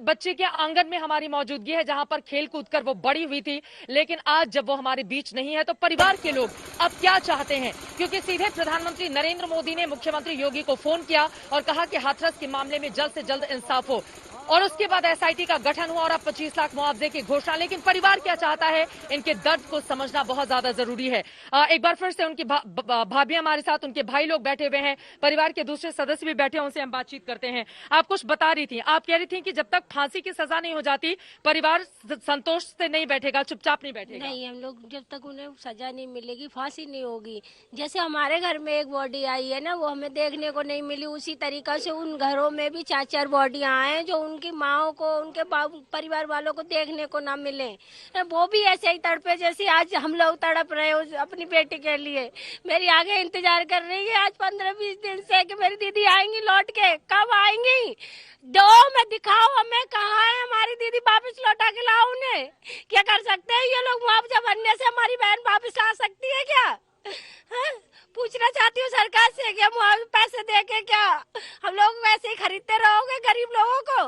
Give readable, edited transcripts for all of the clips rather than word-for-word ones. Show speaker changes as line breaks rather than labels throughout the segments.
एक बच्चे के आंगन में हमारी मौजूदगी है जहां पर खेल कूद कर वो बड़ी हुई थी, लेकिन आज जब वो हमारे बीच नहीं है तो परिवार के लोग अब क्या चाहते हैं, क्योंकि सीधे प्रधानमंत्री नरेंद्र मोदी ने मुख्यमंत्री योगी को फोन किया और कहा कि हाथरस के मामले में जल्द से जल्द इंसाफ हो, और उसके बाद एसआईटी का गठन हुआ और अब 25 लाख मुआवजे की घोषणा। लेकिन परिवार क्या चाहता है, इनके दर्द को समझना बहुत ज्यादा जरूरी है। एक बार फिर से उनकी भाभी हमारे साथ, उनके भाई लोग बैठे हुए हैं, परिवार के दूसरे सदस्य भी बैठे हैं, उनसे हम बातचीत करते हैं। आप कुछ बता रही थी, आप कह रही थी कि जब तक फांसी की सजा नहीं हो जाती परिवार संतोष से नहीं बैठेगा, चुपचाप नहीं बैठेगा।
नहीं, हम लोग जब तक उन्हें सजा नहीं मिलेगी, फांसी नहीं होगी, जैसे हमारे घर में एक बॉडी आई है ना, वो हमें देखने को नहीं मिली, उसी तरीका से उन घरों में भी 4-4 बॉडियां आए जो उनकी माओ को, उनके परिवार वालों को देखने को ना मिले। वो भी ऐसे ही तड़पे जैसे आज हम लोग तड़प रहे हो अपनी बेटी के लिए। मेरी आगे इंतजार कर रही है आज 15-20 दिन से कि मेरी दीदी आएंगी लौट के, कब आएंगी, दो में दिखाओ हमें कहाँ है हमारी दीदी, वापस लौटा के लाओ उन्हें। क्या कर सकते हैं ये लोग, मुआवजा बनने से हमारी बहन वापस आ सकती है क्या? पूछना चाहती हूँ सरकार से, क्या मुआवजा पैसे दे के क्या हम लोग वैसे ही खरीदते रहोगे गरीब लोगों को?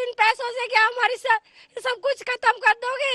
इन पैसों से क्या हमारी सब कुछ खत्म कर दोगे?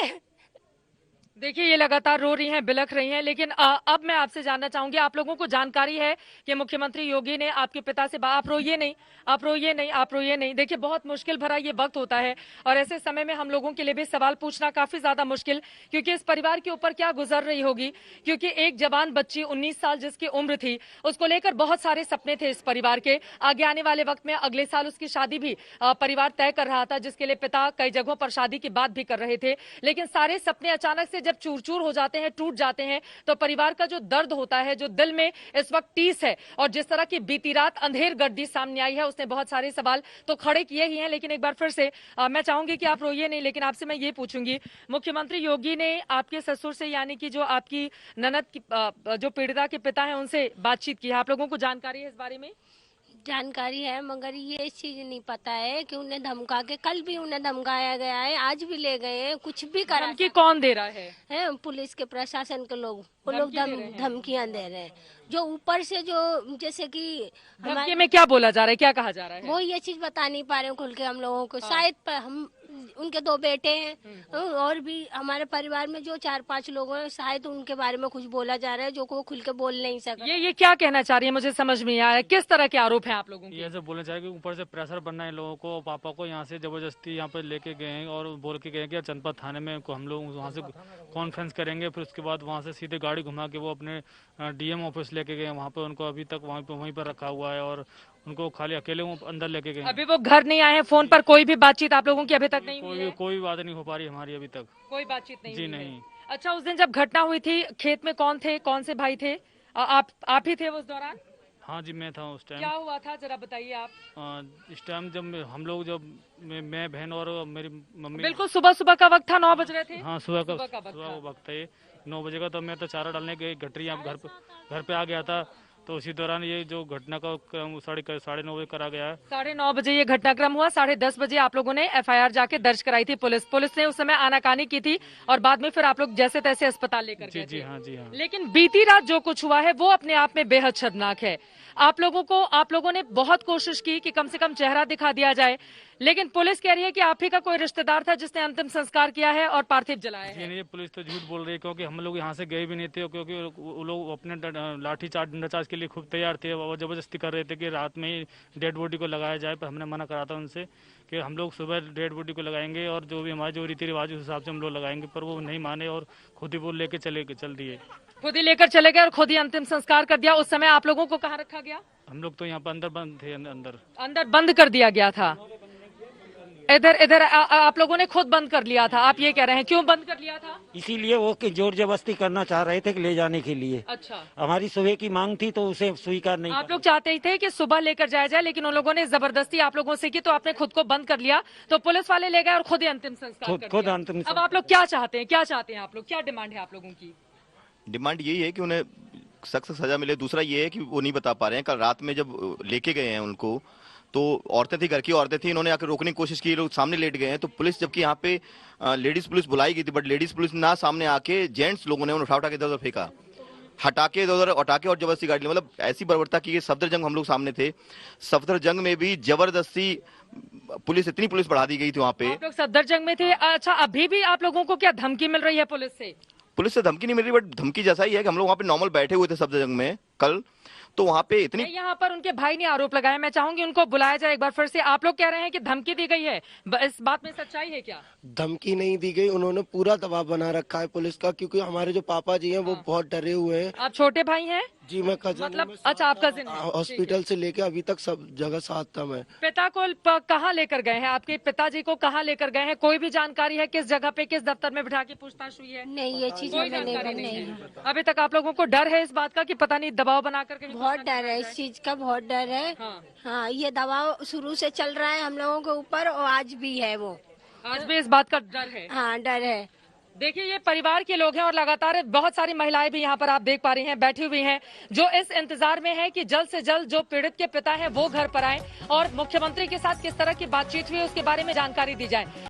देखिए, ये लगातार रो रही हैं, बिलख रही हैं, लेकिन अब मैं आपसे जानना चाहूंगी, आप लोगों को जानकारी है कि मुख्यमंत्री योगी ने आपके पिता से आप रोइए नहीं, आप रोइए नहीं, आप रोइए नहीं। देखिए, बहुत मुश्किल भरा ये वक्त होता है और ऐसे समय में हम लोगों के लिए भी सवाल पूछना काफी ज्यादा मुश्किल, क्योंकि इस परिवार के ऊपर क्या गुजर रही होगी, क्योंकि एक जवान बच्ची 19 साल जिसकी उम्र थी, उसको लेकर बहुत सारे सपने थे इस परिवार के। आगे आने वाले वक्त में अगले साल उसकी शादी भी परिवार तय कर रहा था, जिसके लिए पिता कई जगहों पर शादी की बात भी कर रहे थे, लेकिन सारे सपने अचानक से जब चूर चूर हो जाते हैं, टूट जाते हैं, तो परिवार का जो दर्द होता है, जो दिल में इस वक्त टीस है, और जिस तरह की बीती रात अंधेर गर्दी सामने आई है, उसने बहुत सारे सवाल तो खड़े किए ही हैं। लेकिन एक बार फिर से मैं चाहूंगी कि आप रोइए नहीं, लेकिन आपसे मैं ये पूछूंगी, मुख्यमंत्री योगी ने आपके ससुर से, यानी कि जो आपकी ननद की जो पीड़िता के पिता हैं, उनसे बातचीत की है? आप लोगों को जानकारी है इस बारे में?
जानकारी है, मगर ये चीज नहीं पता है कि उन्हें धमका के, कल भी उन्हें धमकाया गया है, आज भी ले गए हैं, कुछ भी करा।
धमकी कौन दे रहा है?
पुलिस के प्रशासन के लोग, वो लोग धमकियां दे रहे हैं, जो ऊपर से, जो जैसे कि
धमकी में क्या बोला जा रहा है, क्या कहा जा रहा है?
वो ये चीज बता नहीं पा रहे खुल के हम लोगों को। शायद हम उनके 2 बेटे हैं और भी हमारे परिवार में जो 4-5 लोग हैं, शायद उनके बारे में कुछ बोला जा रहा है जो को खुल के बोल नहीं सके।
ये क्या कहना चाह रही है, मुझे समझ में नहीं आया, किस तरह के आरोप हैं आप लोगों के?
ये ऐसे बोलना चाहिए कि ऊपर से प्रेशर बनना है लोगों को, पापा को यहाँ से जबरदस्ती यहाँ पे लेके गए हैं और बोल के गए कि चंदपत थाने में हम लोग वहाँ से कॉन्फ्रेंस करेंगे, फिर उसके बाद वहाँ से सीधे गाड़ी घुमा के वो अपने डीएम ऑफिस लेके गए। वहाँ पे उनको अभी तक वहीं पर रखा हुआ है और उनको खाली अकेले अंदर लेके गए।
अभी वो घर नहीं आए हैं, फोन पर कोई भी बातचीत आप लोगों की अभी तक नहीं हुई है?
कोई बात नहीं हो पा रही हमारी अभी तक,
कोई बातचीत नहीं
जी
हुई
नहीं।
है। अच्छा, उस दिन जब घटना हुई थी, खेत में कौन थे, कौन से भाई थे? आप ही थे उस दौरान?
हाँ जी, मैं था उस टाइम।
क्या हुआ था, जरा बताइए आप।
इस टाइम जब हम लोग, जब मैं बहन और मेरी मम्मी,
बिल्कुल सुबह का वक्त था, 9 बज रहे थे।
हाँ, सुबह का वक्त है, 9 बजे का। तो मैं तो चारा डालने गई, गटरी यहाँ घर पे आ गया था, तो उसी दौरान ये जो घटना का क्रम 9:30 बजे करा गया है।
9:30 बजे ये घटनाक्रम हुआ, 10:30 बजे आप लोगों ने एफआईआर जाके दर्ज कराई थी। पुलिस ने उस समय आनाकानी की थी और बाद में फिर आप लोग जैसे तैसे अस्पताल लेकर गए थे।
जी हाँ, जी हाँ।
लेकिन बीती रात जो कुछ हुआ है वो अपने आप में बेहद शर्मनाक है। आप लोगों ने बहुत कोशिश की कि कम से कम चेहरा दिखा दिया जाए, लेकिन पुलिस कह रही है कि आप ही का कोई रिश्तेदार था जिसने अंतिम संस्कार किया है और पार्थिव जलाया है।
नहीं, पुलिस तो झूठ बोल रही है, क्योंकि हम लोग यहाँ से गए भी नहीं थे, क्योंकि वो लोग अपने डंडा चार्ज के लिए खूब तैयार थे। वो जबरदस्ती कर रहे थे कि रात में ही डेड बॉडी को लगाया जाए, पर हमने मना करा था उनसे कि हम लोग सुबह डेड बॉडी को लगाएंगे और जो भी हमारे जो रीति रिवाज उस हिसाब से हम लोग लगाएंगे, पर वो नहीं माने और खुद ही वो लेके चल दिए। खुद ही
लेकर चले गए और खुद ही अंतिम संस्कार कर दिया। उस समय आप लोगों को कहाँ रखा गया?
हम लोग तो यहाँ पर अंदर बंद थे,
अंदर बंद कर दिया गया था। इधर आप लोगों ने खुद बंद कर लिया था, आप ये कह रहे हैं? क्यों बंद कर लिया था?
इसीलिए वो कि जोर जबरदस्ती करना चाह रहे थे कि ले जाने के लिए।
अच्छा,
हमारी सुबह की मांग थी तो उसे स्वीकार नहीं।
आप लोग चाहते ही थे कि सुबह लेकर जाया जाए, लेकिन उन लोगों ने जबरदस्ती आप लोगों से की, तो आपने खुद को बंद कर लिया, तो पुलिस वाले ले गए और खुद ही अंतिम संस्कार कर दिया। अब आप लोग क्या चाहते हैं आप लोग, क्या डिमांड है आप लोगों की?
डिमांड यही है कि उन्हें सख्त सजा मिले। दूसरा ये है कि वो नहीं बता पा रहे हैं, कल रात में जब लेके गए हैं उनको, तो औरतें थी, घर की औरतें थी, इन्होंने आकर रोकने की कोशिश की, लोग सामने लेट गए हैं। तो पुलिस, जबकि यहाँ पे लेडीज पुलिस बुलाई गई थी, बट लेडीज पुलिस ना सामने आके जेंट्स लोगों ने उन्हें उठा के इधर उधर फेंका। हटा के और जबरदस्ती गाड़ी, मतलब ऐसी बर्बरता की। सफदरजंग हम लोग सामने थे, सफदरजंग में भी जबरदस्ती पुलिस बढ़ा दी गई थी वहां पे।
आप लोग सफदरजंग में थे। अच्छा, अभी भी आप लोगों को क्या धमकी मिल रही है पुलिस से?
पुलिस से धमकी नहीं मिल रही, बट धमकी जैसा ही है कि हम लोग वहां पे नॉर्मल बैठे हुए थे सफदरजंग में कल, तो वहां पे इतनी
यहाँ पर उनके भाई ने आरोप लगाया, मैं चाहूंगी उनको बुलाया जाए एक बार फिर से। आप लोग कह रहे हैं कि धमकी दी गई है, इस बात में सच्चाई है क्या?
धमकी नहीं दी गई, उन्होंने पूरा दबाव बना रखा है पुलिस का, क्योंकि हमारे जो पापा जी हैं वो बहुत डरे हुए हैं।
आप छोटे भाई हैं?
जी मैं कजन
मतलब अच्छा, आप कजिन हैं।
हॉस्पिटल से लेके अभी तक सब जगह साथ था मैं।
पिता को कहाँ लेकर गए हैं? आपके पिताजी को कहाँ लेकर गए हैं? कोई भी जानकारी है किस जगह पे, किस दफ्तर में बिठा के पूछताछ हुई है?
नहीं, ये चीज
कोई
हमें
जानकारी
नहीं
नहीं
है।
है। अभी तक आप लोगों को डर है इस बात का कि पता नहीं दबाव बना करके
बहुत डर है इस चीज का, बहुत डर है।
हाँ।
हाँ, ये दबाव शुरू से चल रहा है हम लोगों के ऊपर और आज भी है वो।
आज भी इस बात का डर है।
हाँ, डर है।
देखिए, ये परिवार के लोग हैं और लगातार बहुत सारी महिलाएं भी यहाँ पर आप देख पा रही हैं बैठी हुई हैं, जो इस इंतजार में है कि जल्द से जल्द जो पीड़ित के पिता हैं वो घर पर आए और मुख्यमंत्री के साथ किस तरह की बातचीत हुई उसके बारे में जानकारी दी जाए।